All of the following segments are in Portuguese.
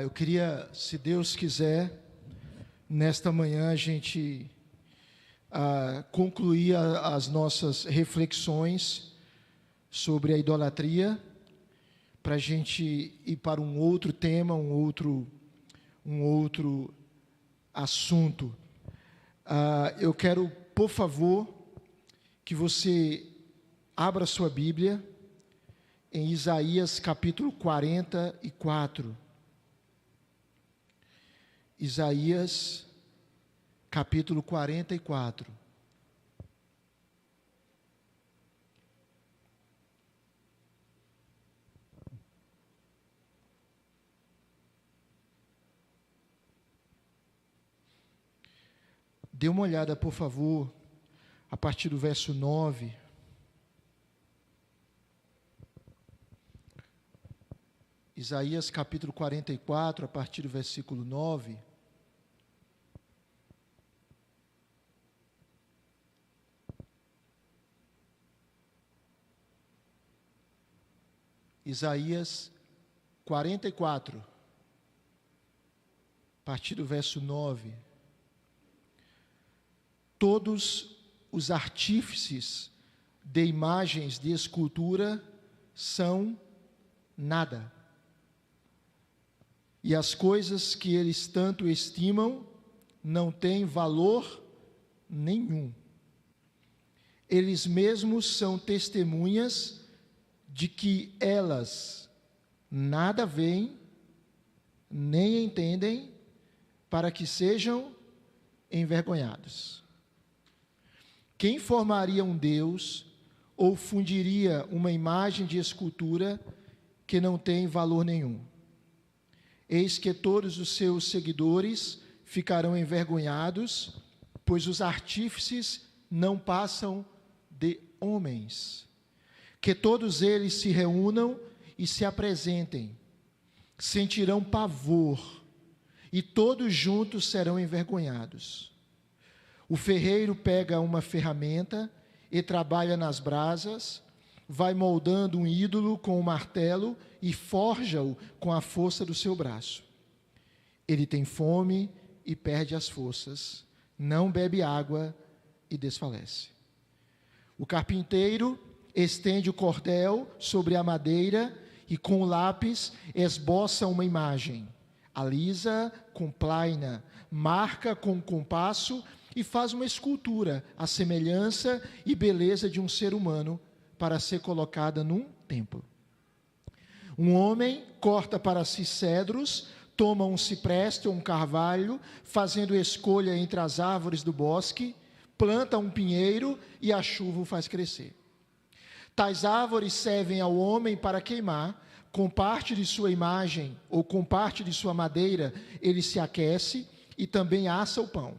Eu queria, se Deus quiser, nesta manhã a gente concluir as nossas reflexões sobre a idolatria, para a gente ir para um outro tema, um outro assunto. Eu quero, por favor, que você abra sua Bíblia em Isaías capítulo 44. Isaías capítulo 44. Dê uma olhada, por favor, a partir do verso 9. Isaías capítulo 44, a partir do versículo 9. Isaías 44, a partir do verso 9. Todos os artífices de imagens de escultura são nada. E as coisas que eles tanto estimam não têm valor nenhum. Eles mesmos são testemunhas de que elas nada veem, nem entendem, para que sejam envergonhados. Quem formaria um Deus ou fundiria uma imagem de escultura que não tem valor nenhum? Eis que todos os seus seguidores ficarão envergonhados, pois os artífices não passam de homens. Que todos eles se reúnam e se apresentem, sentirão pavor, e todos juntos serão envergonhados. O ferreiro pega uma ferramenta e trabalha nas brasas, vai moldando um ídolo com um martelo e forja-o com a força do seu braço. Ele tem fome e perde as forças, não bebe água e desfalece. O carpinteiro estende o cordel sobre a madeira e com o lápis esboça uma imagem. Alisa com plaina, marca com compasso e faz uma escultura, à semelhança e beleza de um ser humano, para ser colocada num templo. Um homem corta para si cedros, toma um cipreste ou um carvalho, fazendo escolha entre as árvores do bosque, planta um pinheiro e a chuva o faz crescer. Tais árvores servem ao homem para queimar, com parte de sua imagem ou com parte de sua madeira ele se aquece e também assa o pão.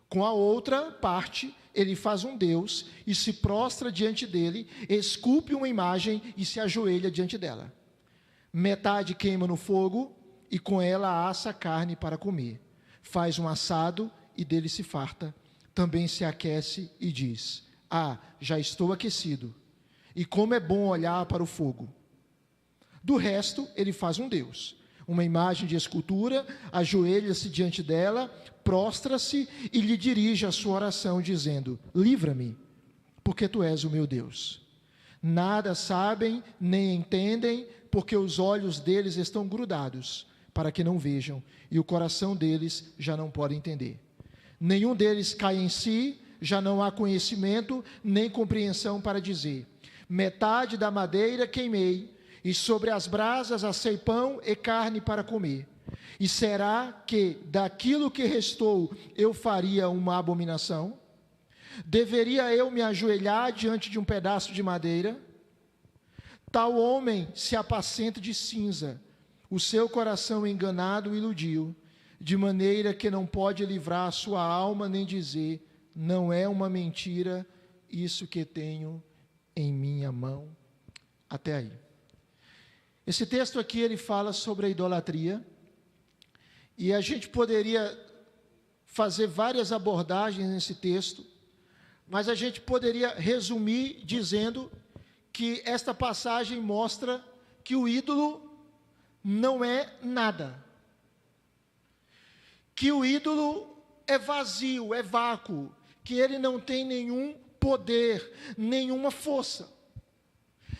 Com a outra parte ele faz um Deus e se prostra diante dele, esculpe uma imagem e se ajoelha diante dela. Metade queima no fogo e com ela assa a carne para comer. Faz um assado e dele se farta. Também se aquece e diz: já estou aquecido. E como é bom olhar para o fogo. Do resto, ele faz um Deus, uma imagem de escultura, ajoelha-se diante dela, prostra-se e lhe dirige a sua oração, dizendo: livra-me, porque tu és o meu Deus. Nada sabem, nem entendem, porque os olhos deles estão grudados, para que não vejam, e o coração deles já não pode entender. Nenhum deles cai em si, já não há conhecimento, nem compreensão para dizer: metade da madeira queimei, e sobre as brasas assei pão e carne para comer. E será que daquilo que restou eu faria uma abominação? Deveria eu me ajoelhar diante de um pedaço de madeira? Tal homem se apacenta de cinza, o seu coração enganado o iludiu, de maneira que não pode livrar a sua alma nem dizer: não é uma mentira isso que tenho em minha mão. Até aí. Esse texto aqui, ele fala sobre a idolatria, e a gente poderia fazer várias abordagens nesse texto, mas a gente poderia resumir dizendo que esta passagem mostra que o ídolo não é nada. Que o ídolo é vazio, é vácuo, que ele não tem nenhum poder, nenhuma força.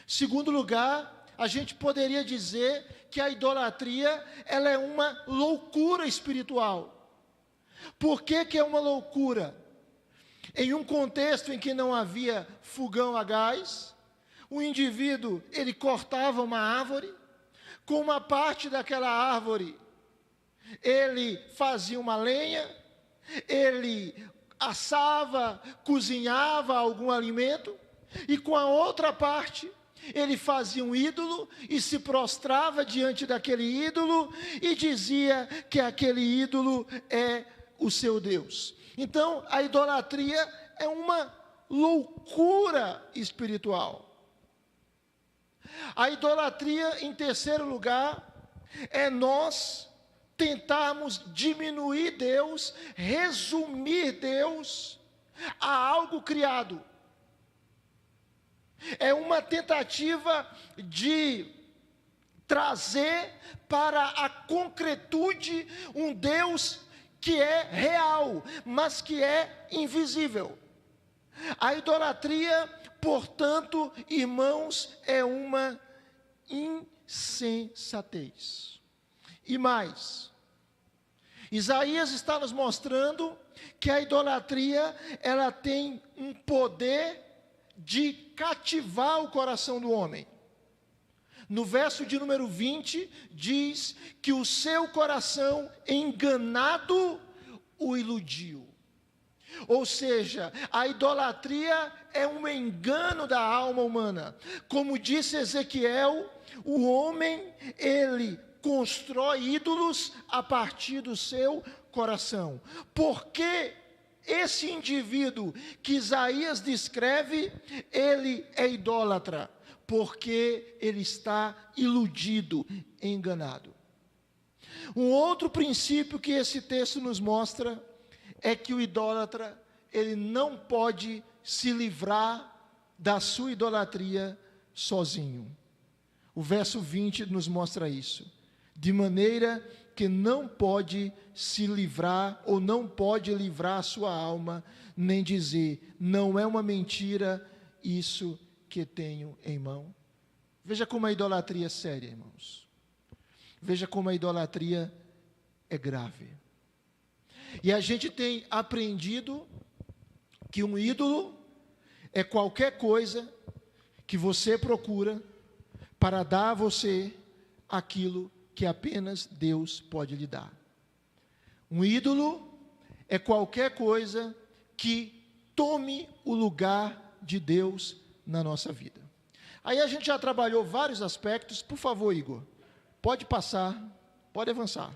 Segundo lugar, a gente poderia dizer que a idolatria, ela é uma loucura espiritual. Por que que é uma loucura? Em um contexto em que não havia fogão a gás, o indivíduo, ele cortava uma árvore, com uma parte daquela árvore, ele fazia uma lenha, ele assava, cozinhava algum alimento, e com a outra parte, ele fazia um ídolo e se prostrava diante daquele ídolo e dizia que aquele ídolo é o seu Deus. Então, a idolatria é uma loucura espiritual. A idolatria, em terceiro lugar, é nós tentarmos diminuir Deus, resumir Deus a algo criado. É uma tentativa de trazer para a concretude um Deus que é real, mas que é invisível. A idolatria, portanto, irmãos, é uma insensatez. E mais, Isaías está nos mostrando que a idolatria, ela tem um poder de cativar o coração do homem. No verso de número 20, diz que o seu coração enganado o iludiu. Ou seja, a idolatria é um engano da alma humana. Como disse Ezequiel, o homem, ele constrói ídolos a partir do seu coração. Porque esse indivíduo que Isaías descreve, ele é idólatra, porque ele está iludido, enganado. Um outro princípio que esse texto nos mostra é que o idólatra, ele não pode se livrar da sua idolatria sozinho. O verso 20 nos mostra isso. De maneira que não pode se livrar, ou não pode livrar a sua alma, nem dizer, não é uma mentira isso que tenho em mão. Veja como a idolatria é séria, irmãos. Veja como a idolatria é grave. E a gente tem aprendido que um ídolo é qualquer coisa que você procura para dar a você aquilo que apenas Deus pode lhe dar. Um ídolo é qualquer coisa que tome o lugar de Deus na nossa vida. Aí a gente já trabalhou vários aspectos. Por favor, Igor, pode passar, pode avançar.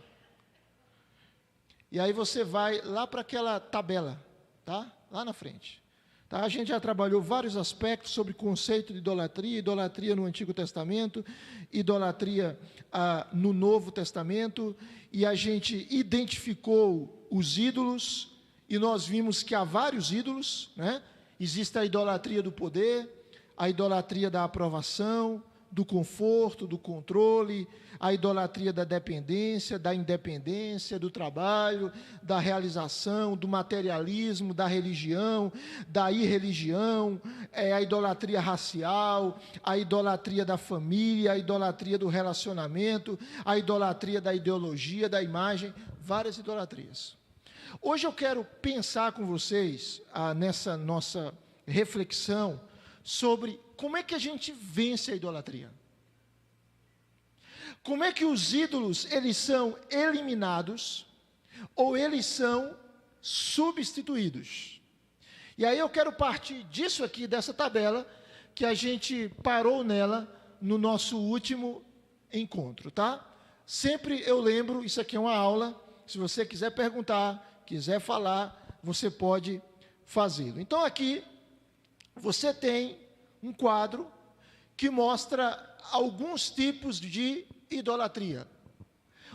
E aí você vai lá para aquela tabela, tá? Lá na frente. Tá? A gente já trabalhou vários aspectos sobre o conceito de idolatria, idolatria no Antigo Testamento, idolatria no Novo Testamento, e a gente identificou os ídolos, e nós vimos que há vários ídolos, né? Existe a idolatria do poder, a idolatria da aprovação, do conforto, do controle, a idolatria da dependência, da independência, do trabalho, da realização, do materialismo, da religião, da irreligião, a idolatria racial, a idolatria da família, a idolatria do relacionamento, a idolatria da ideologia, da imagem, várias idolatrias. Hoje eu quero pensar com vocês, nessa nossa reflexão, sobre como é que a gente vence a idolatria. Como é que os ídolos, eles são eliminados ou eles são substituídos. E aí eu quero partir disso aqui, dessa tabela, que a gente parou nela no nosso último encontro, tá? Sempre eu lembro, isso aqui é uma aula, se você quiser perguntar, quiser falar, você pode fazê-lo. Então aqui, você tem um quadro que mostra alguns tipos de idolatria.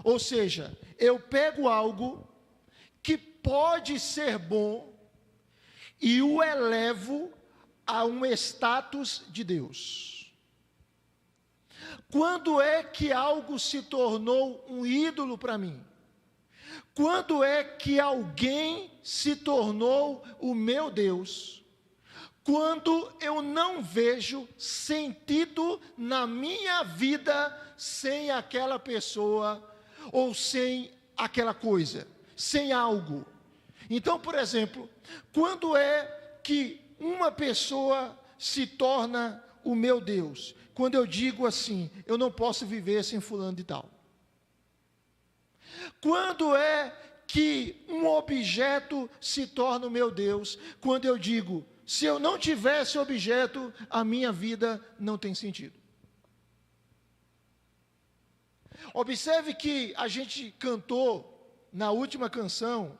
Ou seja, eu pego algo que pode ser bom e o elevo a um status de Deus. Quando é que algo se tornou um ídolo para mim? Quando é que alguém se tornou o meu Deus? Quando eu não vejo sentido na minha vida sem aquela pessoa ou sem aquela coisa, sem algo. Então, por exemplo, quando é que uma pessoa se torna o meu Deus? Quando eu digo assim, eu não posso viver sem fulano de tal. Quando é que um objeto se torna o meu Deus? Quando eu digo, se eu não tivesse objeto, a minha vida não tem sentido. Observe que a gente cantou, na última canção,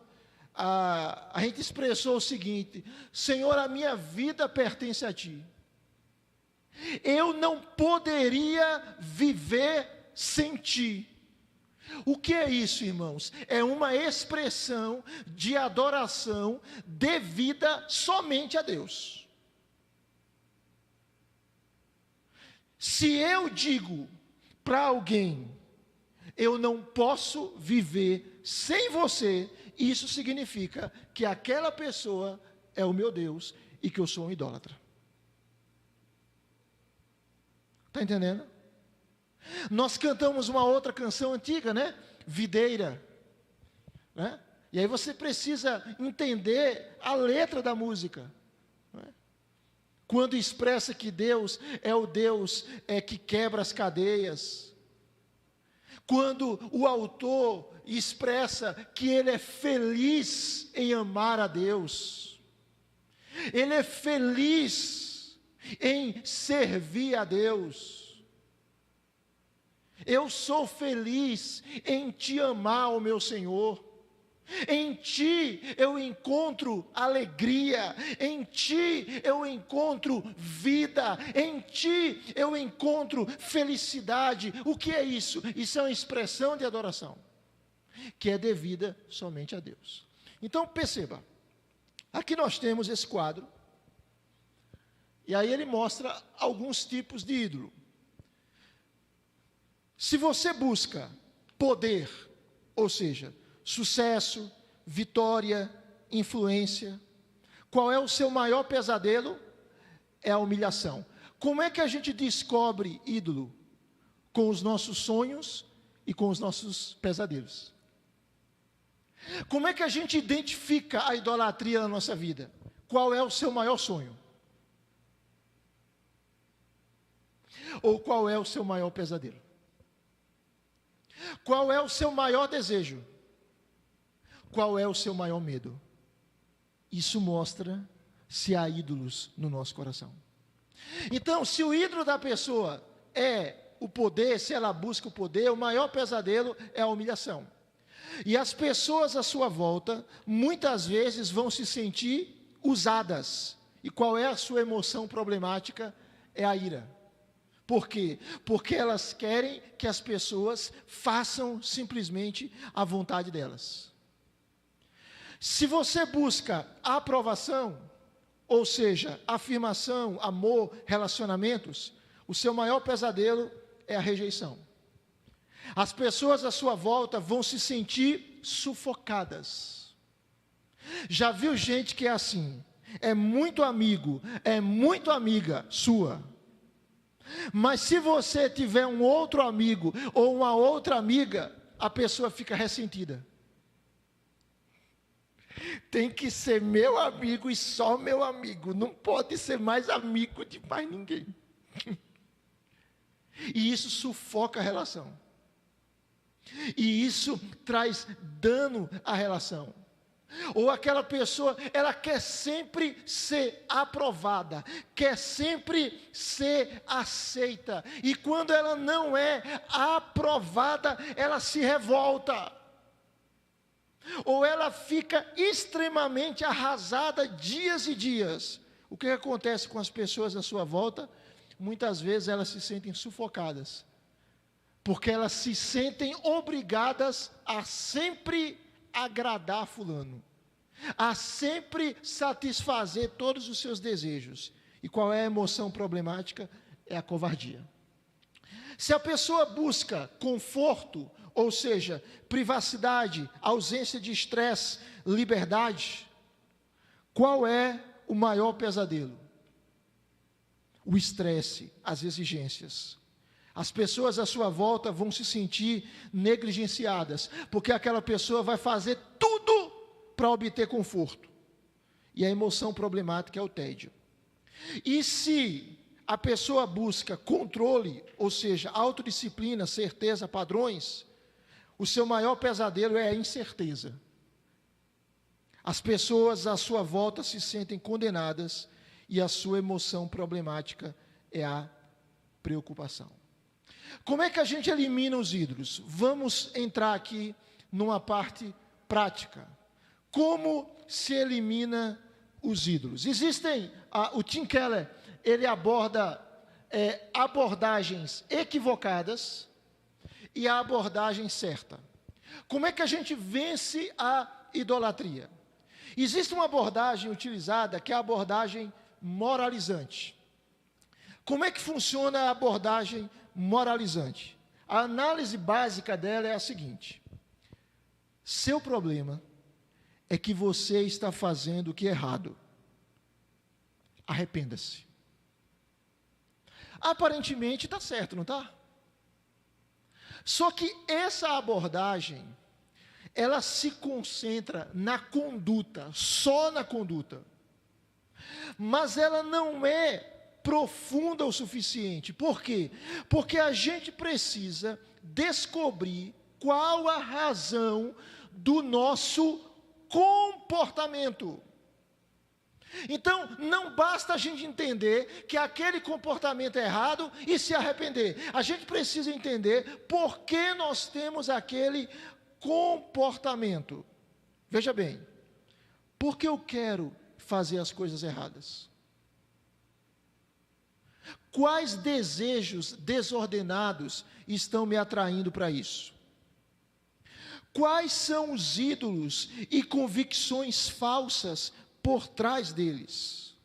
a gente expressou o seguinte: Senhor, a minha vida pertence a Ti. Eu não poderia viver sem Ti. O que é isso, irmãos? É uma expressão de adoração devida somente a Deus. Se eu digo para alguém, eu não posso viver sem você, isso significa que aquela pessoa é o meu Deus e que eu sou um idólatra. Está entendendo? Nós cantamos uma outra canção antiga, né? Videira. Né? E aí você precisa entender a letra da música. Né? Quando expressa que Deus é o Deus que quebra as cadeias. Quando o autor expressa que ele é feliz em amar a Deus. Ele é feliz em servir a Deus. Eu sou feliz em Te amar, ó meu Senhor. Em Ti eu encontro alegria, em Ti eu encontro vida, em Ti eu encontro felicidade. O que é isso? Isso é uma expressão de adoração, que é devida somente a Deus. Então perceba, aqui nós temos esse quadro, e aí ele mostra alguns tipos de ídolo. Se você busca poder, ou seja, sucesso, vitória, influência, qual é o seu maior pesadelo? É a humilhação. Como é que a gente descobre ídolo? Com os nossos sonhos e com os nossos pesadelos. Como é que a gente identifica a idolatria na nossa vida? Qual é o seu maior sonho? Ou qual é o seu maior pesadelo? Qual é o seu maior desejo? Qual é o seu maior medo? Isso mostra se há ídolos no nosso coração. Então, se o ídolo da pessoa é o poder, se ela busca o poder, o maior pesadelo é a humilhação. E as pessoas à sua volta, muitas vezes vão se sentir usadas. E qual é a sua emoção problemática? É a ira. Por quê? Porque elas querem que as pessoas façam simplesmente a vontade delas. Se você busca aprovação, ou seja, afirmação, amor, relacionamentos, o seu maior pesadelo é a rejeição. As pessoas à sua volta vão se sentir sufocadas. Já viu gente que é assim? É muito amigo, é muito amiga sua. Mas se você tiver um outro amigo ou uma outra amiga, a pessoa fica ressentida. Tem que ser meu amigo e só meu amigo. Não pode ser mais amigo de mais ninguém. E isso sufoca a relação. E isso traz dano à relação. Ou aquela pessoa, ela quer sempre ser aprovada, quer sempre ser aceita. E quando ela não é aprovada, ela se revolta. Ou ela fica extremamente arrasada dias e dias. O que acontece com as pessoas à sua volta? Muitas vezes elas se sentem sufocadas. Porque elas se sentem obrigadas a sempre agradar fulano, a sempre satisfazer todos os seus desejos. E qual é a emoção problemática? É a covardia. Se a pessoa busca conforto, ou seja, privacidade, ausência de estresse, liberdade, qual é o maior pesadelo? O estresse, as exigências. As pessoas à sua volta vão se sentir negligenciadas, porque aquela pessoa vai fazer tudo para obter conforto. E a emoção problemática é o tédio. E se a pessoa busca controle, ou seja, autodisciplina, certeza, padrões, o seu maior pesadelo é a incerteza. As pessoas à sua volta se sentem condenadas e a sua emoção problemática é a preocupação. Como é que a gente elimina os ídolos? Vamos entrar aqui numa parte prática. Como se elimina os ídolos? Existem, o Tim Keller, ele aborda abordagens equivocadas e a abordagem certa. Como é que a gente vence a idolatria? Existe uma abordagem utilizada que é a abordagem moralizante. Como é que funciona a abordagem moralizante? A análise básica dela é a seguinte: seu problema é que você está fazendo o que é errado. Arrependa-se. Aparentemente está certo, não está? Só que essa abordagem, ela se concentra na conduta, só na conduta. Mas ela não é profunda o suficiente. Por quê? Porque a gente precisa descobrir qual a razão do nosso comportamento. Então, não basta a gente entender que aquele comportamento é errado e se arrepender. A gente precisa entender por que nós temos aquele comportamento. Veja bem, por que eu quero fazer as coisas erradas? Quais desejos desordenados estão me atraindo para isso? Quais são os ídolos e convicções falsas por trás deles?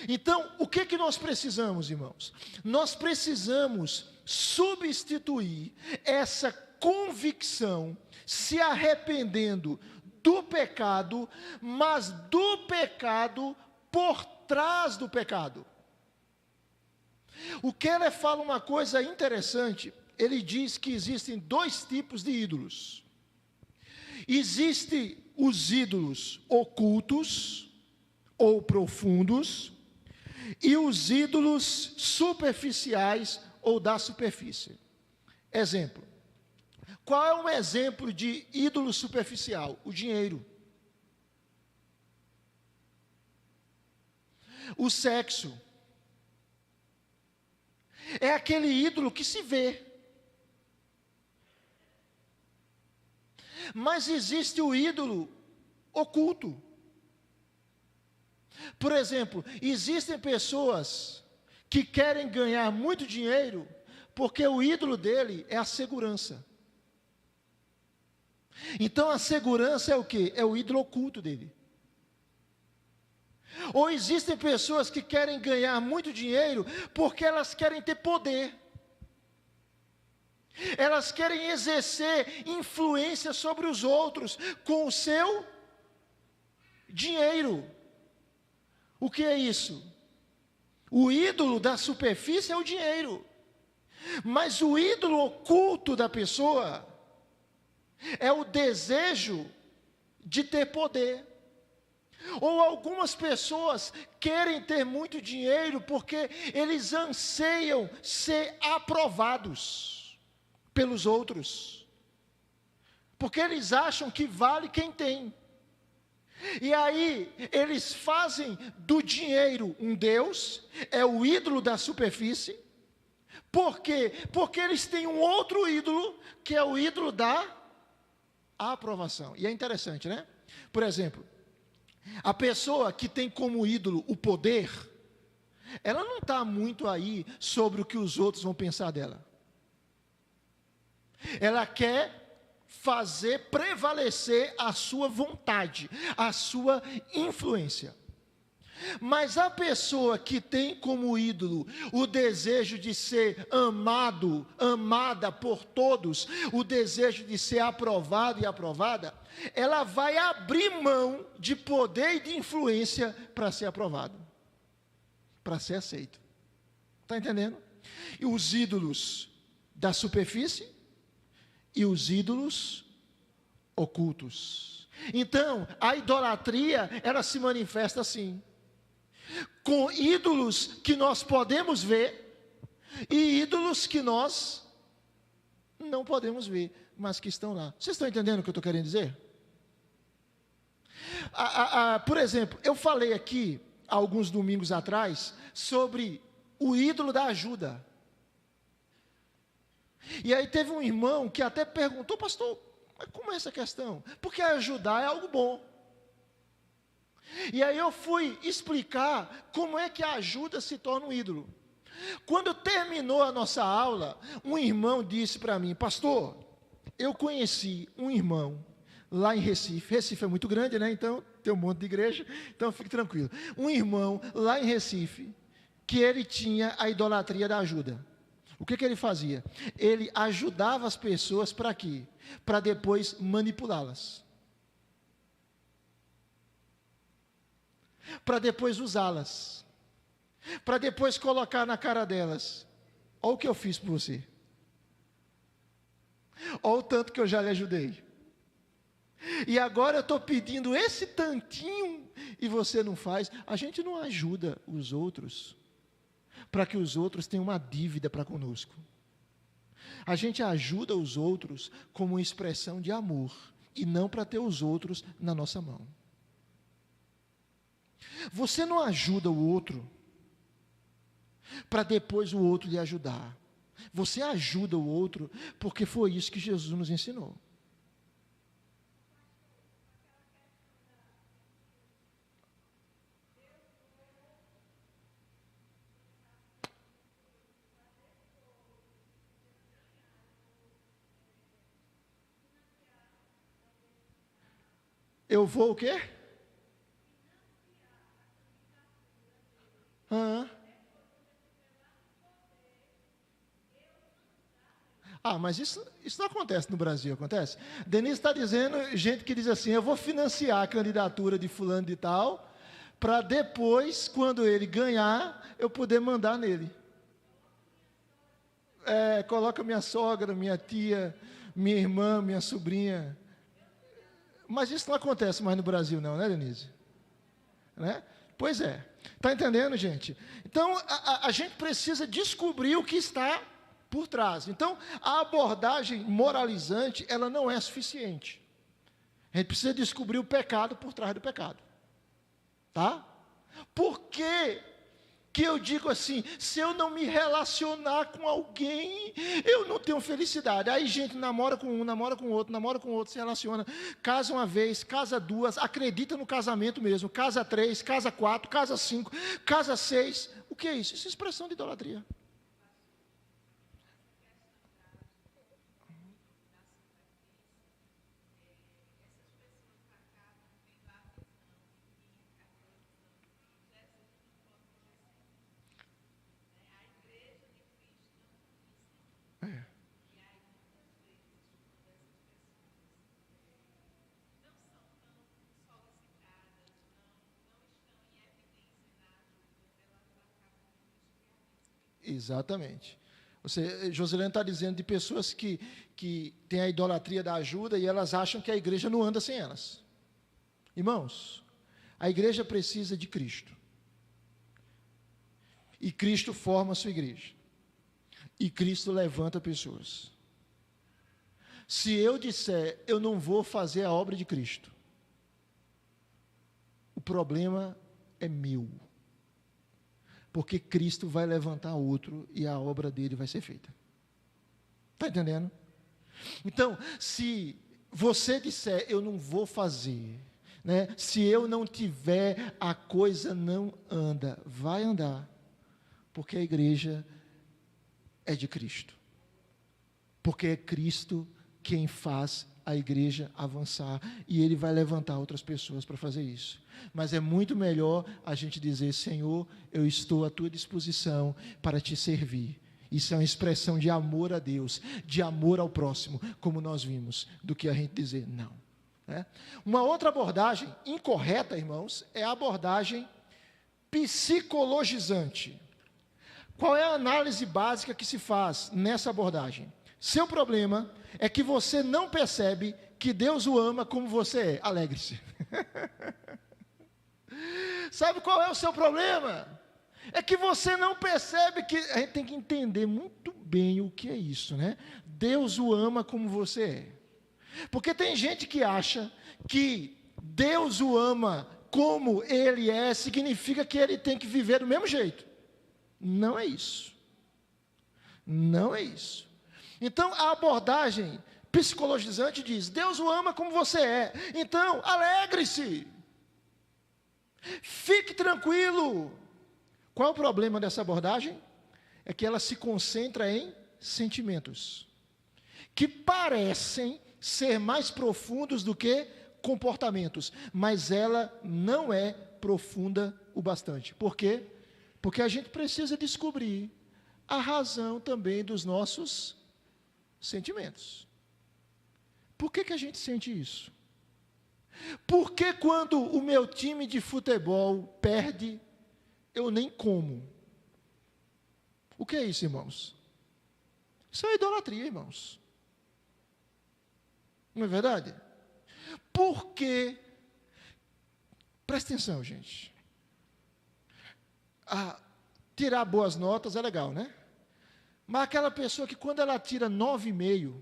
Então, o que nós precisamos, irmãos? Nós precisamos substituir essa convicção, se arrependendo do pecado, mas do pecado por trás do pecado. O Keller fala uma coisa interessante. Ele diz que existem dois tipos de ídolos. Existem os ídolos ocultos ou profundos e os ídolos superficiais ou da superfície. Exemplo. Qual é um exemplo de ídolo superficial? O dinheiro. O sexo. É aquele ídolo que se vê. Mas existe o ídolo oculto. Por exemplo, existem pessoas que querem ganhar muito dinheiro porque o ídolo dele é a segurança. Então a segurança é o quê? É o ídolo oculto dele. Ou existem pessoas que querem ganhar muito dinheiro porque elas querem ter poder. Elas querem exercer influência sobre os outros com o seu dinheiro. O que é isso? O ídolo da superfície é o dinheiro. Mas o ídolo oculto da pessoa é o desejo de ter poder. Ou algumas pessoas querem ter muito dinheiro porque eles anseiam ser aprovados pelos outros, porque eles acham que vale quem tem. E aí eles fazem do dinheiro um Deus, é o ídolo da superfície. Por quê? Porque eles têm um outro ídolo, que é o ídolo da aprovação. E é interessante, né? Por exemplo, a pessoa que tem como ídolo o poder, ela não está muito aí sobre o que os outros vão pensar dela. Ela quer fazer prevalecer a sua vontade, a sua influência. Mas a pessoa que tem como ídolo o desejo de ser amado, amada por todos, o desejo de ser aprovado e aprovada, ela vai abrir mão de poder e de influência para ser aprovado, para ser aceito. Está entendendo? E os ídolos da superfície e os ídolos ocultos. Então, a idolatria, ela se manifesta assim, com ídolos que nós podemos ver e ídolos que nós não podemos ver, mas que estão lá. Vocês estão entendendo o que eu estou querendo dizer? Por exemplo, eu falei aqui, alguns domingos atrás, sobre o ídolo da ajuda. E aí teve um irmão que até perguntou: pastor, mas como é essa questão? Porque ajudar é algo bom. E aí eu fui explicar como é que a ajuda se torna um ídolo. Quando terminou a nossa aula, um irmão disse para mim: pastor, eu conheci um irmão lá em Recife. Recife é muito grande, né? Então tem um monte de igreja, então fique tranquilo. Um irmão lá em Recife, que ele tinha a idolatria da ajuda. O que ele fazia? Ele ajudava as pessoas para quê? Para depois manipulá-las. Para depois usá-las. Para depois colocar na cara delas: olha o que eu fiz por você. Olha o tanto que eu já lhe ajudei. E agora eu estou pedindo esse tantinho e você não faz. A gente não ajuda os outros para que os outros tenham uma dívida para conosco. A gente ajuda os outros como uma expressão de amor e não para ter os outros na nossa mão. Você não ajuda o outro para depois o outro lhe ajudar. Você ajuda o outro porque foi isso que Jesus nos ensinou. Eu vou o quê? Mas isso não acontece no Brasil, acontece? Denise está dizendo, gente que diz assim: eu vou financiar a candidatura de fulano de tal, para depois, quando ele ganhar, eu poder mandar nele. Coloca minha sogra, minha tia, minha irmã, minha sobrinha. Mas isso não acontece mais no Brasil não, né, Denise? Né? Pois é. Está entendendo, gente? Então, a gente precisa descobrir o que está por trás. Então, a abordagem moralizante, ela não é suficiente. A gente precisa descobrir o pecado por trás do pecado. Tá? Por que eu digo assim: se eu não me relacionar com alguém, eu não tenho felicidade? Aí gente namora com um, namora com outro, se relaciona, casa uma vez, casa duas, acredita no casamento mesmo, casa 3, casa 4, casa 5, casa 6. O que é isso? Isso é expressão de idolatria. Exatamente. Joselene está dizendo de pessoas que têm a idolatria da ajuda e elas acham que a igreja não anda sem elas. Irmãos, a igreja precisa de Cristo. E Cristo forma a sua igreja. E Cristo levanta pessoas. Se eu disser, eu não vou fazer a obra de Cristo, o problema é meu. Porque Cristo vai levantar outro e a obra dele vai ser feita. Está entendendo? Então, se você disser, eu não vou fazer, né? Se eu não tiver, a coisa não anda. Vai andar. Porque a igreja é de Cristo. Porque é Cristo quem faz a igreja avançar, e Ele vai levantar outras pessoas para fazer isso. Mas é muito melhor a gente dizer: Senhor, eu estou à tua disposição para te servir. Isso é uma expressão de amor a Deus, de amor ao próximo, como nós vimos, do que a gente dizer não. Uma outra abordagem incorreta, irmãos, é a abordagem psicologizante. Qual é a análise básica que se faz nessa abordagem? Seu problema é que você não percebe que Deus o ama como você é. Alegre-se. Sabe qual é o seu problema? É que você não percebe que... A gente tem que entender muito bem o que é isso, né? Deus o ama como você é. Porque tem gente que acha que Deus o ama como ele é, significa que ele tem que viver do mesmo jeito. Não é isso. Não é isso. Então, a abordagem psicologizante diz: Deus o ama como você é. Então, alegre-se. Fique tranquilo. Qual é o problema dessa abordagem? É que ela se concentra em sentimentos, que parecem ser mais profundos do que comportamentos, mas ela não é profunda o bastante. Por quê? Porque a gente precisa descobrir a razão também dos nossos sentimentos. Por que a gente sente isso? Por que quando o meu time de futebol perde, eu nem como? O que é isso, irmãos? Isso é idolatria, irmãos. Não é verdade? Porque, presta atenção, gente. Tirar boas notas é legal, né? Mas aquela pessoa que quando ela tira 9,5,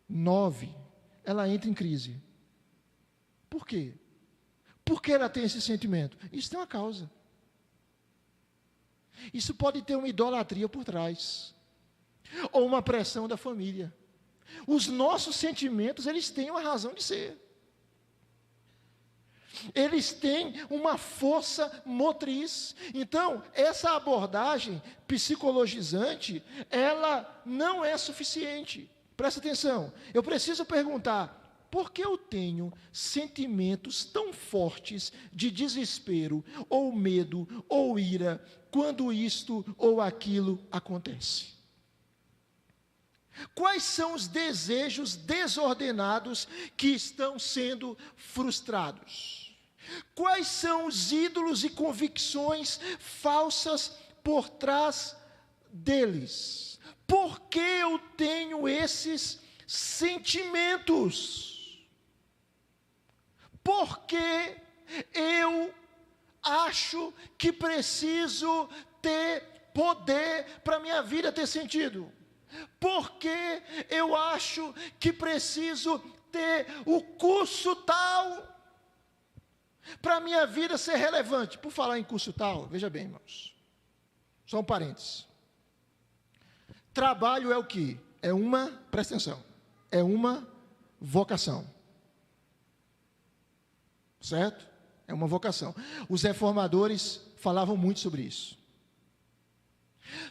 9, ela entra em crise. Por quê? Por que ela tem esse sentimento? Isso tem uma causa. Isso pode ter uma idolatria por trás, ou uma pressão da família. Os nossos sentimentos, eles têm uma razão de ser. Eles têm uma força motriz. Então, essa abordagem psicologizante, ela não é suficiente. Presta atenção, eu preciso perguntar: por que eu tenho sentimentos tão fortes de desespero, ou medo, ou ira, quando isto ou aquilo acontece? Quais são os desejos desordenados que estão sendo frustrados? Quais são os ídolos e convicções falsas por trás deles? Por que eu tenho esses sentimentos? Por que eu acho que preciso ter poder para minha vida ter sentido? Por que eu acho que preciso ter o curso tal para a minha vida ser relevante? Por falar em curso tal, veja bem, irmãos, só um parênteses. Trabalho é o quê? Presta atenção, é uma vocação. Certo? É uma vocação. Os reformadores falavam muito sobre isso.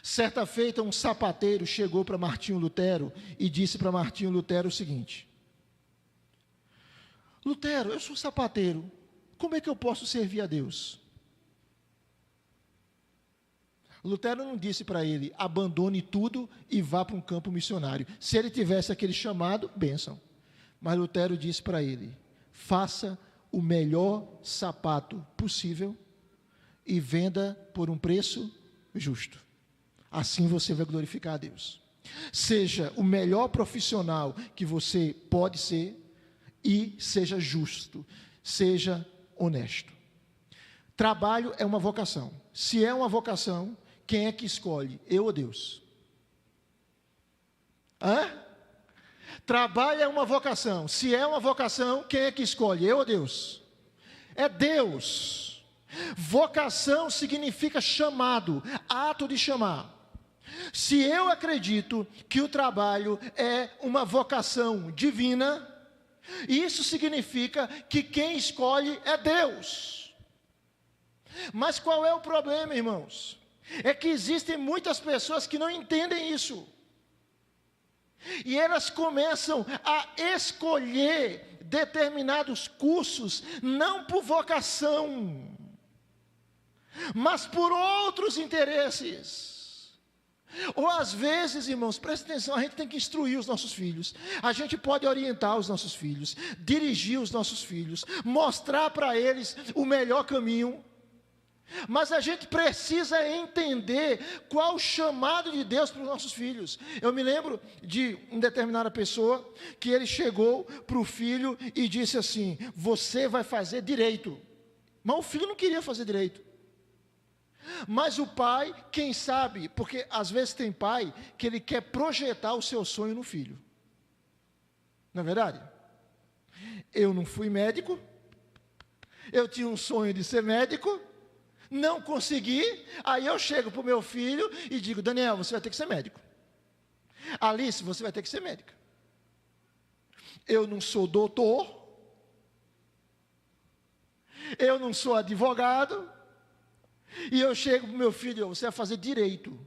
Certa feita, um sapateiro chegou para Martinho Lutero e disse para Martinho Lutero o seguinte: Lutero, eu sou sapateiro, como é que eu posso servir a Deus? Lutero não disse para ele: abandone tudo e vá para um campo missionário. Se ele tivesse aquele chamado, bênção. Mas Lutero disse para ele: faça o melhor sapato possível e venda por um preço justo. Assim você vai glorificar a Deus. Seja o melhor profissional que você pode ser e seja justo, seja honesto. Trabalho é uma vocação. Se é uma vocação, quem é que escolhe? Eu ou Deus? Trabalho é uma vocação. Se é uma vocação, quem é que escolhe? Eu ou Deus? É Deus. Vocação significa chamado, ato de chamar. Se eu acredito que o trabalho é uma vocação divina, isso significa que quem escolhe é Deus. Mas qual é o problema, irmãos? É que existem muitas pessoas que não entendem isso. E elas começam a escolher determinados cursos, não por vocação, mas por outros interesses. Ou às vezes, irmãos, presta atenção, a gente tem que instruir os nossos filhos, a gente pode orientar os nossos filhos, dirigir os nossos filhos, mostrar para eles o melhor caminho, mas a gente precisa entender qual o chamado de Deus para os nossos filhos. Eu me lembro de uma determinada pessoa, que ele chegou para o filho e disse assim: você vai fazer direito. Mas o filho não queria fazer direito. Mas o pai, quem sabe, porque às vezes tem pai que ele quer projetar o seu sonho no filho. Não é verdade? Eu não fui médico, eu tinha um sonho de ser médico, não consegui, aí eu chego para o meu filho e digo: Daniel, você vai ter que ser médico. Alice, você vai ter que ser médica. Eu não sou doutor, eu não sou advogado, e eu chego para o meu filho: você vai fazer direito.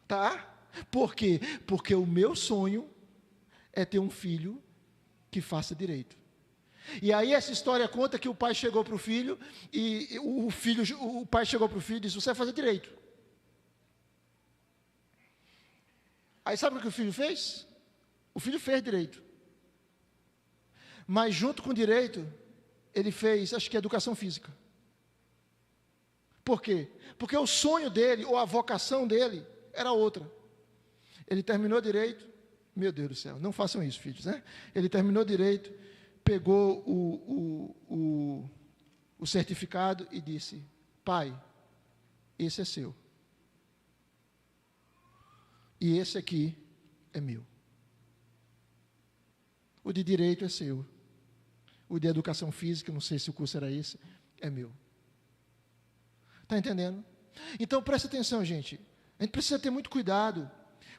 Tá? Por quê? Porque o meu sonho é ter um filho que faça direito. E aí essa história conta que o pai chegou para o filho, e o pai chegou para o filho e disse: você vai fazer direito. Aí sabe o que o filho fez? O filho fez direito. Mas junto com o direito, ele fez, acho que educação física. Por quê? Porque o sonho dele, ou a vocação dele, era outra. Ele terminou direito, meu Deus do céu, não façam isso, filhos, né? Ele terminou direito, pegou o certificado e disse: pai, esse é seu. E esse aqui é meu. O de direito é seu. O de educação física, não sei se o curso era esse, é meu. Está entendendo? Então presta atenção, gente. A gente precisa ter muito cuidado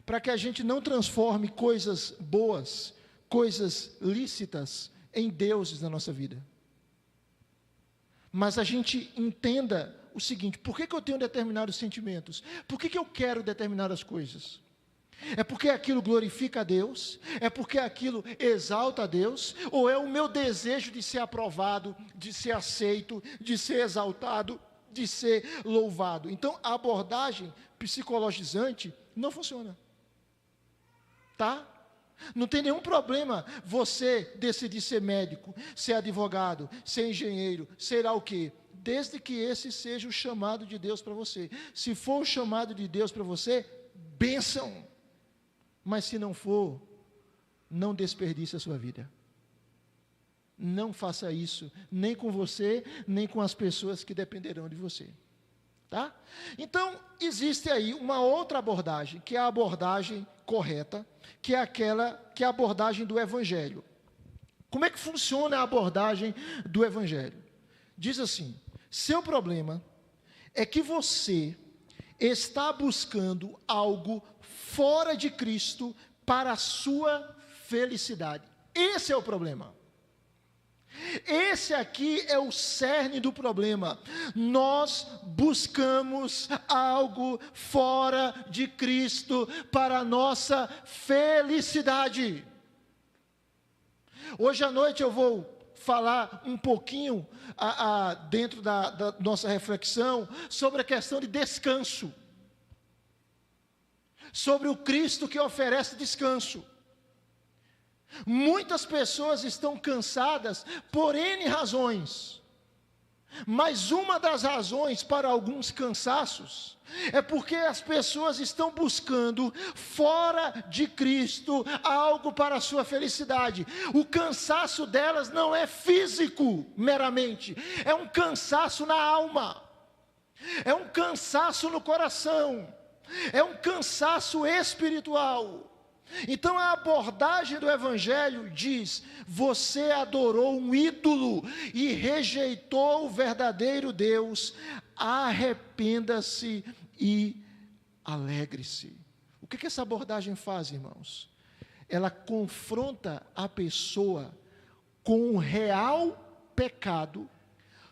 para que a gente não transforme coisas boas, coisas lícitas, em deuses na nossa vida. Mas a gente entenda o seguinte: por que eu tenho determinados sentimentos? Por que eu quero determinadas coisas? É porque aquilo glorifica a Deus? É porque aquilo exalta a Deus? Ou é o meu desejo de ser aprovado, de ser aceito, de ser exaltado, de ser louvado? Então a abordagem psicologizante não funciona. Tá? Não tem nenhum problema você decidir ser médico, ser advogado, ser engenheiro, sei lá o quê, desde que esse seja o chamado de Deus para você. Se for o chamado de Deus para você, bênção. Mas se não for, não desperdice a sua vida. Não faça isso, nem com você, nem com as pessoas que dependerão de você. Tá? Então, existe aí uma outra abordagem, que é a abordagem correta, que é a abordagem do Evangelho. Como é que funciona a abordagem do Evangelho? Diz assim: seu problema é que você está buscando algo fora de Cristo para a sua felicidade. Esse é o problema. Esse aqui é o cerne do problema. Nós buscamos algo fora de Cristo para a nossa felicidade. Hoje à noite eu vou falar um pouquinho dentro da nossa reflexão sobre a questão de descanso, sobre o Cristo que oferece descanso. Muitas pessoas estão cansadas por N razões, mas uma das razões para alguns cansaços é porque as pessoas estão buscando fora de Cristo algo para a sua felicidade. O cansaço delas não é físico meramente, é um cansaço na alma, é um cansaço no coração, é um cansaço espiritual. Então a abordagem do Evangelho diz: você adorou um ídolo e rejeitou o verdadeiro Deus, arrependa-se e alegre-se. O que essa abordagem faz, irmãos? Ela confronta a pessoa com o real pecado,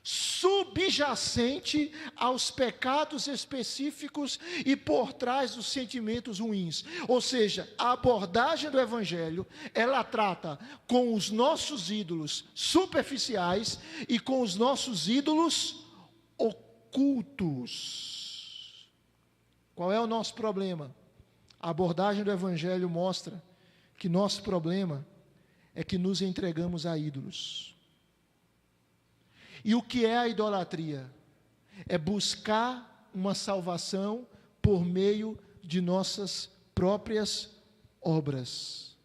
subjacente aos pecados específicos e por trás dos sentimentos ruins. Ou seja, a abordagem do Evangelho, ela trata com os nossos ídolos superficiais e com os nossos ídolos ocultos. Qual é o nosso problema? A abordagem do Evangelho mostra que nosso problema é que nos entregamos a ídolos. E o que é a idolatria? É buscar uma salvação por meio de nossas próprias obras.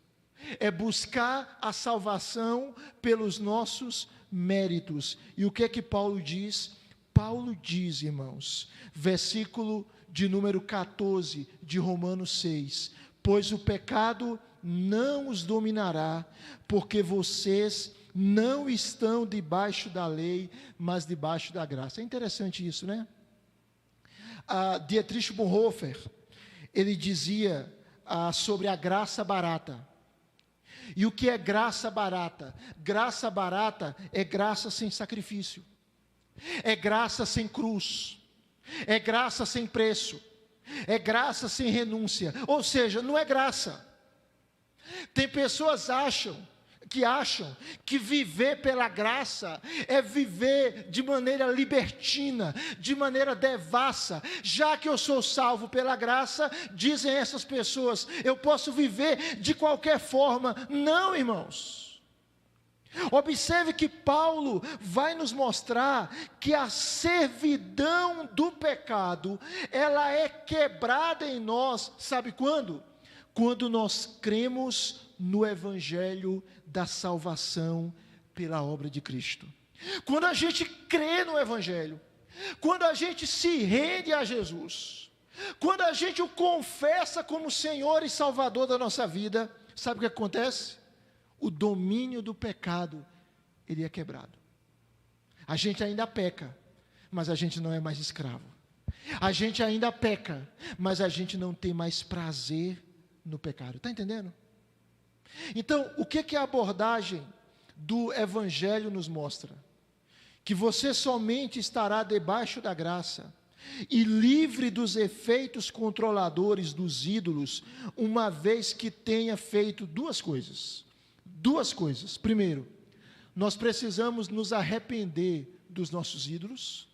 É buscar a salvação pelos nossos méritos. E o que é que Paulo diz? Paulo diz, irmãos, versículo de número 14 de Romanos 6, pois o pecado não os dominará, porque vocês não estão debaixo da lei, mas debaixo da graça. É interessante isso, né? Dietrich Bonhoeffer, ele dizia sobre a graça barata. E o que é graça barata? Graça barata é graça sem sacrifício, é graça sem cruz, é graça sem preço, é graça sem renúncia, ou seja, não é graça. Tem pessoas que acham que viver pela graça é viver de maneira libertina, de maneira devassa. Já que eu sou salvo pela graça, dizem essas pessoas, eu posso viver de qualquer forma. Não, irmãos. Observe que Paulo vai nos mostrar que a servidão do pecado, ela é quebrada em nós, sabe quando? Quando nós cremos no Evangelho da salvação pela obra de Cristo. Quando a gente crê no Evangelho, quando a gente se rende a Jesus, quando a gente o confessa como Senhor e Salvador da nossa vida, sabe o que acontece? O domínio do pecado, ele é quebrado. A gente ainda peca, mas a gente não é mais escravo. A gente ainda peca, mas a gente não tem mais prazer no pecado. Está entendendo? Então, o que a abordagem do Evangelho nos mostra? Que você somente estará debaixo da graça e livre dos efeitos controladores dos ídolos, uma vez que tenha feito duas coisas. Primeiro, nós precisamos nos arrepender dos nossos ídolos,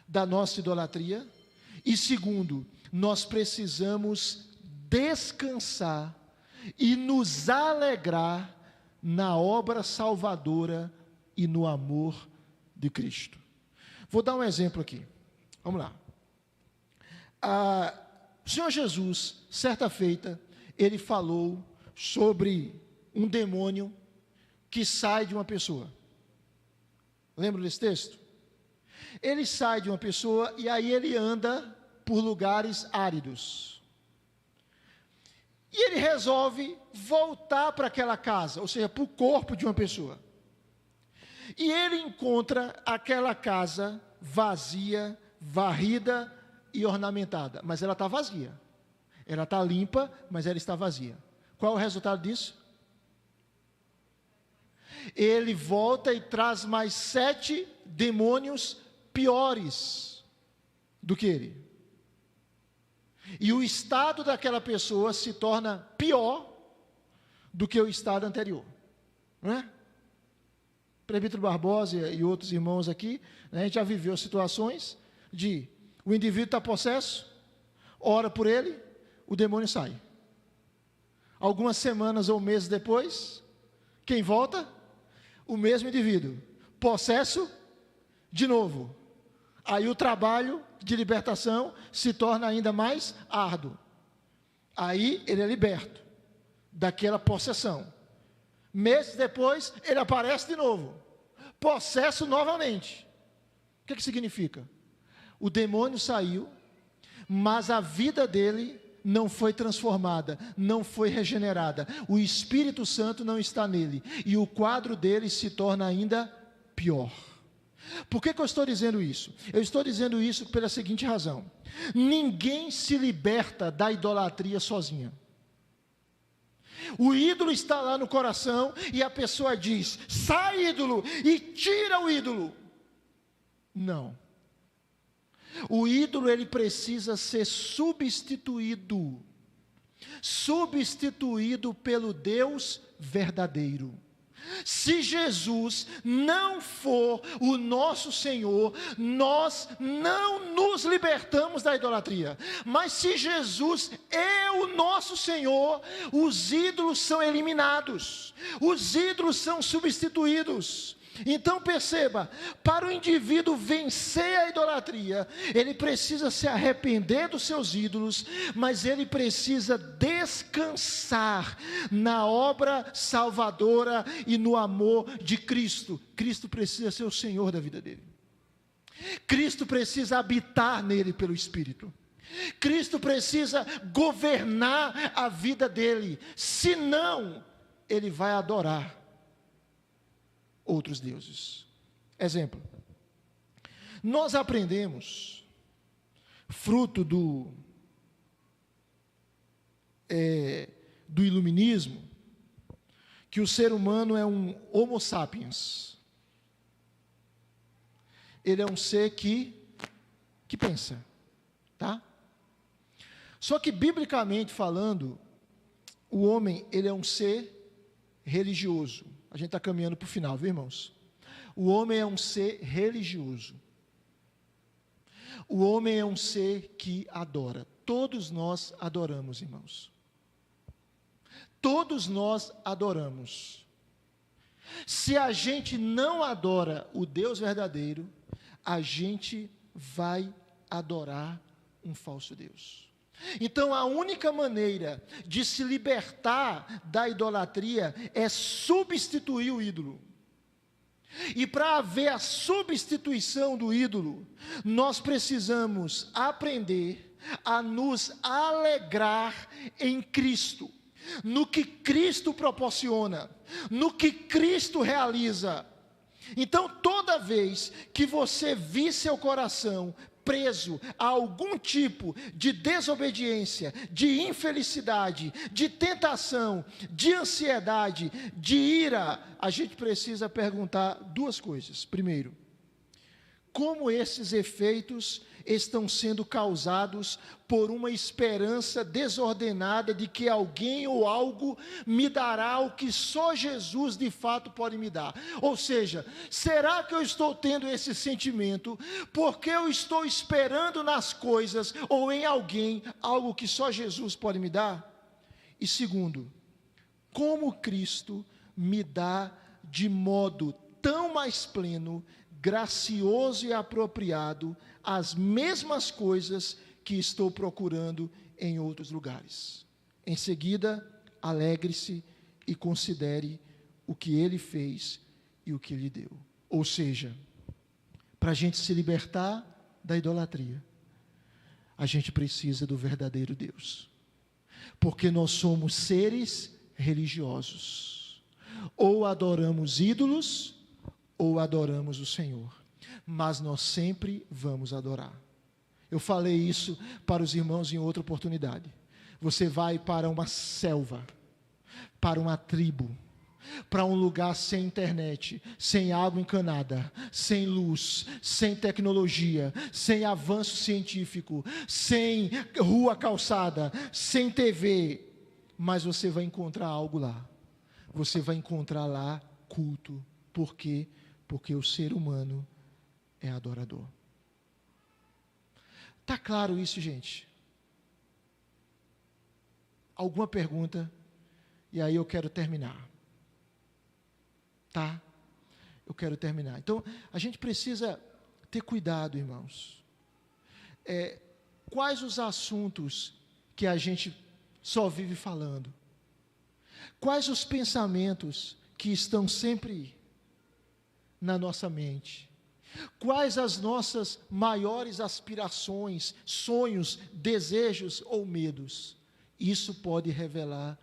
da nossa idolatria. E segundo, nós precisamos descansar e nos alegrar na obra salvadora e no amor de Cristo. Vou dar um exemplo aqui. Vamos lá. O Senhor Jesus, certa feita, ele falou sobre um demônio que sai de uma pessoa. Lembra desse texto? Ele sai de uma pessoa e aí ele anda por lugares áridos. E ele resolve voltar para aquela casa, ou seja, para o corpo de uma pessoa. E ele encontra aquela casa vazia, varrida e ornamentada. Mas ela está vazia. Ela está limpa, mas ela está vazia. Qual é o resultado disso? Ele volta e traz mais 7 demônios piores do que ele. E o estado daquela pessoa se torna pior do que o estado anterior. Não é? Presbítero Barbosa e outros irmãos aqui, né, a gente já viveu situações de o indivíduo está possesso, ora por ele, o demônio sai. Algumas semanas ou meses depois, quem volta? O mesmo indivíduo, possesso de novo. Aí o trabalho de libertação se torna ainda mais árduo. Aí ele é liberto daquela possessão. Meses depois, ele aparece de novo, possesso novamente. O que significa? O demônio saiu, mas a vida dele não foi transformada, não foi regenerada. O Espírito Santo não está nele, e o quadro dele se torna ainda pior. Por que eu estou dizendo isso? Eu estou dizendo isso pela seguinte razão: ninguém se liberta da idolatria sozinha. O ídolo está lá no coração e a pessoa diz: sai, ídolo, e tira o ídolo. Não. O ídolo, ele precisa ser substituído pelo Deus verdadeiro. Se Jesus não for o nosso Senhor, nós não nos libertamos da idolatria. Mas se Jesus é o nosso Senhor, os ídolos são eliminados, os ídolos são substituídos. Então perceba, para o indivíduo vencer a idolatria, ele precisa se arrepender dos seus ídolos, mas ele precisa descansar na obra salvadora e no amor de Cristo. Cristo precisa ser o Senhor da vida dele. Cristo precisa habitar nele pelo Espírito. Cristo precisa governar a vida dele, senão ele vai adorar outros deuses. Exemplo, nós aprendemos, fruto do iluminismo, que o ser humano é um homo sapiens. Ele é um ser que pensa, tá? Só que, biblicamente falando, o homem, ele é um ser religioso. A gente está caminhando para o final, viu, irmãos? O homem é um ser religioso. O homem é um ser que adora. Todos nós adoramos, irmãos. Todos nós adoramos. Se a gente não adora o Deus verdadeiro, a gente vai adorar um falso Deus. Então, a única maneira de se libertar da idolatria é substituir o ídolo. E para haver a substituição do ídolo, nós precisamos aprender a nos alegrar em Cristo, no que Cristo proporciona, no que Cristo realiza. Então, toda vez que você vir seu coração preso a algum tipo de desobediência, de infelicidade, de tentação, de ansiedade, de ira, a gente precisa perguntar duas coisas. Primeiro, como esses efeitos estão sendo causados por uma esperança desordenada de que alguém ou algo me dará o que só Jesus de fato pode me dar? Ou seja, será que eu estou tendo esse sentimento porque eu estou esperando nas coisas ou em alguém algo que só Jesus pode me dar? E segundo, como Cristo me dá de modo tão mais pleno, gracioso e apropriado as mesmas coisas que estou procurando em outros lugares. Em seguida, alegre-se e considere o que Ele fez e o que Ele deu. Ou seja, para a gente se libertar da idolatria, a gente precisa do verdadeiro Deus. Porque nós somos seres religiosos. Ou adoramos ídolos, ou adoramos o Senhor, mas nós sempre vamos adorar. Eu falei isso para os irmãos em outra oportunidade. Você vai para uma selva, para uma tribo, para um lugar sem internet, sem água encanada, sem luz, sem tecnologia, sem avanço científico, sem rua calçada, sem TV, mas você vai encontrar algo lá. Você vai encontrar lá culto. Por quê? Porque o ser humano é adorador. Está claro isso, gente? Alguma pergunta? E aí eu quero terminar. Tá? Eu quero terminar. Então, a gente precisa ter cuidado, irmãos. Quais os assuntos que a gente só vive falando? Quais os pensamentos que estão sempre na nossa mente? Quais as nossas maiores aspirações, sonhos, desejos ou medos? Isso pode revelar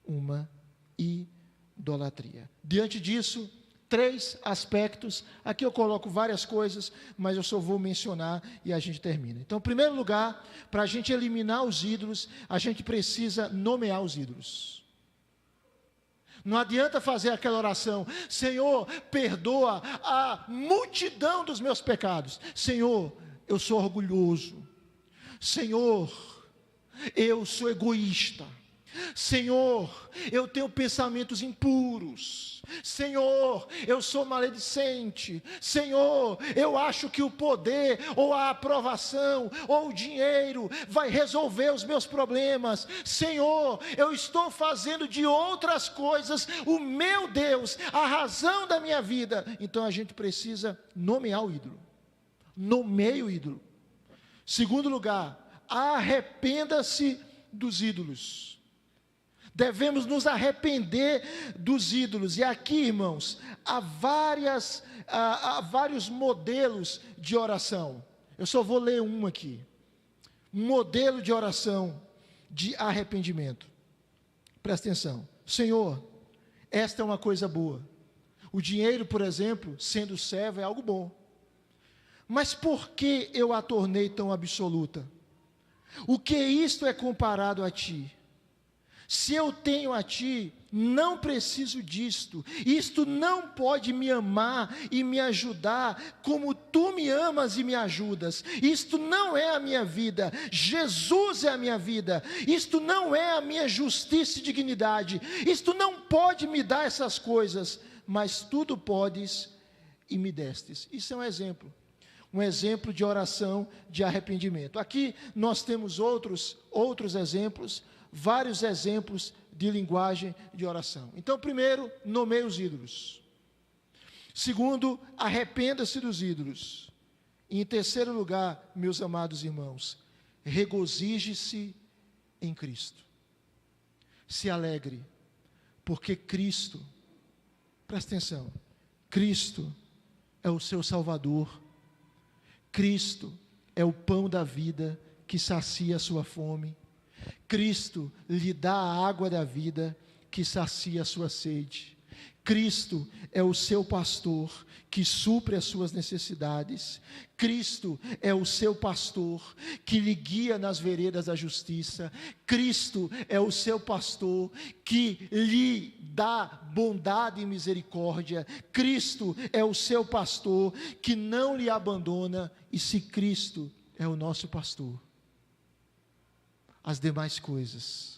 uma idolatria. Diante disso, 3 aspectos. Aqui eu coloco várias coisas, mas eu só vou mencionar e a gente termina. Então, em primeiro lugar, para a gente eliminar os ídolos, a gente precisa nomear os ídolos. Não adianta fazer aquela oração: Senhor, perdoa a multidão dos meus pecados. Senhor, eu sou orgulhoso. Senhor, eu sou egoísta. Senhor, eu tenho pensamentos impuros. Senhor, eu sou maledicente. Senhor, eu acho que o poder, ou a aprovação, ou o dinheiro vai resolver os meus problemas. Senhor, eu estou fazendo de outras coisas o meu Deus, a razão da minha vida. Então a gente precisa nomear o ídolo. Nomeie o ídolo. Segundo lugar, arrependa-se dos ídolos. Devemos nos arrepender dos ídolos. E aqui, irmãos, há vários modelos de oração. Eu só vou ler um aqui. Um modelo de oração de arrependimento. Presta atenção. Senhor, esta é uma coisa boa. O dinheiro, por exemplo, sendo servo, é algo bom. Mas por que eu a tornei tão absoluta? O que isto é comparado a ti? Se eu tenho a ti, não preciso disto. Isto não pode me amar e me ajudar como tu me amas e me ajudas. Isto não é a minha vida. Jesus é a minha vida. Isto não é a minha justiça e dignidade. Isto não pode me dar essas coisas, mas tudo podes e me destes. Isso é um exemplo. Um exemplo de oração de arrependimento. Aqui nós temos outros exemplos, vários exemplos de linguagem de oração. Então, primeiro, nomeie os ídolos. Segundo, arrependa-se dos ídolos. E em terceiro lugar, meus amados irmãos, regozije-se em Cristo. Se alegre, porque Cristo, presta atenção, Cristo é o seu Salvador. Cristo é o pão da vida que sacia a sua fome. Cristo lhe dá a água da vida que sacia a sua sede. Cristo é o seu pastor que supre as suas necessidades. Cristo é o seu pastor que lhe guia nas veredas da justiça. Cristo é o seu pastor que lhe dá bondade e misericórdia. Cristo é o seu pastor que não lhe abandona. E se Cristo é o nosso pastor, as demais coisas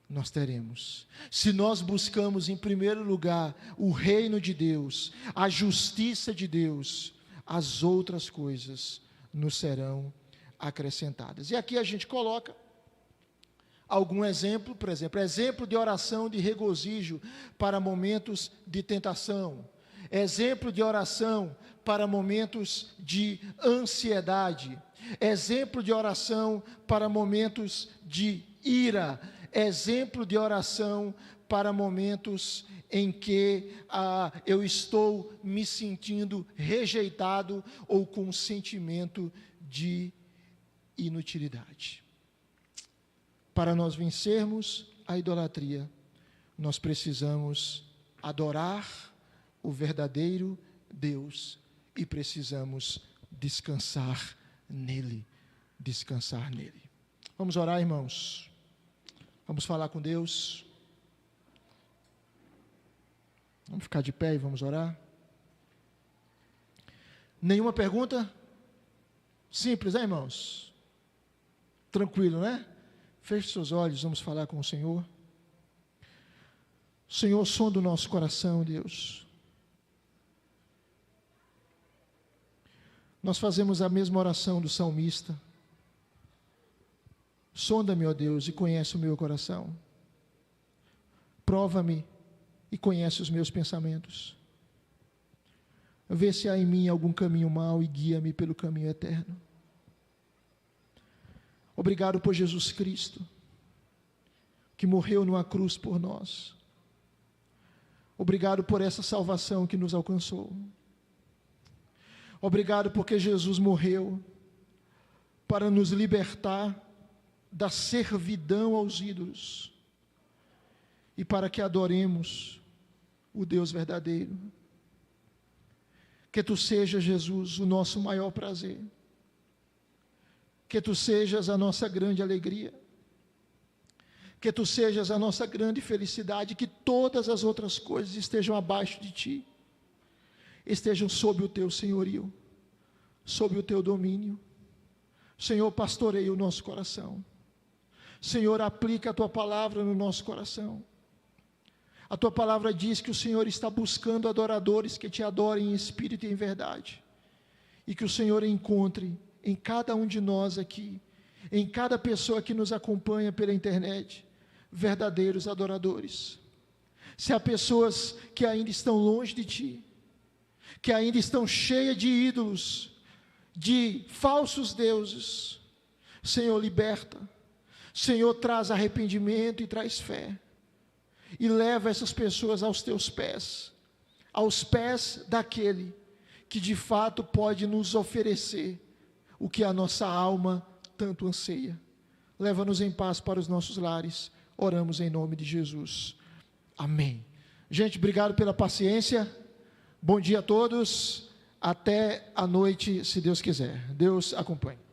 nós teremos. Se nós buscamos em primeiro lugar o reino de Deus, a justiça de Deus, as outras coisas nos serão acrescentadas. E aqui a gente coloca algum exemplo, por exemplo, exemplo de oração de regozijo para momentos de tentação, exemplo de oração para momentos de ansiedade, exemplo de oração para momentos de ira, exemplo de oração para momentos em que eu estou me sentindo rejeitado ou com um sentimento de inutilidade. Para nós vencermos a idolatria, nós precisamos adorar o verdadeiro Deus e precisamos descansar nele. Descansar nele. Vamos orar, irmãos. Vamos falar com Deus. Vamos ficar de pé e vamos orar. Nenhuma pergunta? Simples, né, irmãos? Tranquilo, né? Feche seus olhos, vamos falar com o Senhor. Senhor, sonda o nosso coração, Deus. Nós fazemos a mesma oração do salmista. Sonda-me, ó Deus, e conhece o meu coração. Prova-me e conhece os meus pensamentos. Vê se há em mim algum caminho mau e guia-me pelo caminho eterno. Obrigado por Jesus Cristo, que morreu numa cruz por nós. Obrigado por essa salvação que nos alcançou. Obrigado porque Jesus morreu para nos libertar da servidão aos ídolos e para que adoremos o Deus verdadeiro. Que Tu sejas, Jesus, o nosso maior prazer. Que Tu sejas a nossa grande alegria. que Tu sejas a nossa grande felicidade, que todas as outras coisas estejam abaixo de Ti, estejam sob o Teu senhorio, sob o Teu domínio. Senhor, pastoreia o nosso coração. Senhor, aplica a Tua palavra no nosso coração. A Tua palavra diz que o Senhor está buscando adoradores que Te adorem em espírito e em verdade, e que o Senhor encontre em cada um de nós aqui, em cada pessoa que nos acompanha pela internet, verdadeiros adoradores. Se há pessoas que ainda estão longe de Ti, que ainda estão cheias de ídolos, de falsos deuses, Senhor, liberta. Senhor, traz arrependimento e traz fé, e leva essas pessoas aos Teus pés, aos pés daquele que de fato pode nos oferecer o que a nossa alma tanto anseia. Leva-nos em paz para os nossos lares, oramos em nome de Jesus, amém. Gente, obrigado pela paciência, bom dia a todos, até a noite, se Deus quiser. Deus acompanhe.